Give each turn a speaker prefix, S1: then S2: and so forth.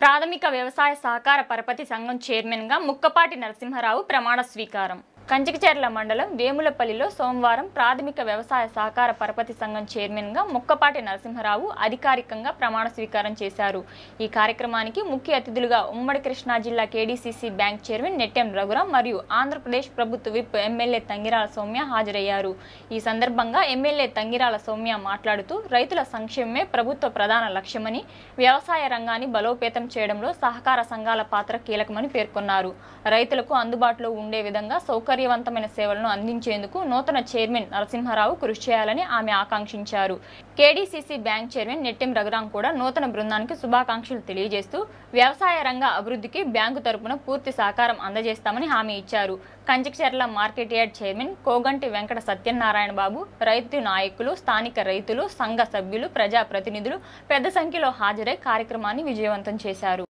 S1: ప్రాథమిక వ్యవసాయ సహకార పరపతి సంఘం చైర్మన్గా ముక్కపాటి నరసింహారావు ప్రమాణ స్వీకారం. కంచికచర్ల మండలం వేములపల్లిలో సోమవారం ప్రాథమిక వ్యవసాయ సహకార పరపతి సంఘం చైర్మన్గా ముక్కపాటి నరసింహారావు అధికారికంగా ప్రమాణ స్వీకారం చేశారు. ఈ కార్యక్రమానికి ముఖ్య అతిథులుగా ఉమ్మడి కృష్ణా జిల్లా KDCC bank chairman Nettem Raghuram మరియు ఆంధ్రప్రదేశ్ ప్రభుత్వ విప్ ఎమ్మెల్యే తంగిరాల సౌమ్య హాజరయ్యారు. ఈ సందర్భంగా ఎమ్మెల్యే తంగిరాల సౌమ్య మాట్లాడుతూ రైతుల సంక్షేమమే ప్రభుత్వ ప్రధాన లక్ష్యమని, వ్యవసాయ రంగాన్ని బలోపేతం చేయడంలో సహకార సంఘాల పాత్ర కీలకమని పేర్కొన్నారు. రైతులకు అందుబాటులో ఉండే విధంగా సౌకర్యవంతమైన సేవలను అందించేందుకు నూతన చైర్మన్ నరసింహారావు కృషి చేయాలని ఆమె ఆకాంక్షించారు. KDCC bank chairman Nettem Raghuram కూడా నూతన బృందానికి శుభాకాంక్షలు తెలియజేస్తూ వ్యవసాయ రంగ అభివృద్ధికి బ్యాంకు తరపున పూర్తి సహకారం అందజేస్తామని హామీ ఇచ్చారు. Kanchikacherla market yard chairman Koganti Venkata Satyanarayana Babu, రైతు నాయకులు, స్థానిక రైతులు, సంఘ సభ్యులు, ప్రజాప్రతినిధులు పెద్ద సంఖ్యలో హాజరై కార్యక్రమాన్ని విజయవంతం చేశారు.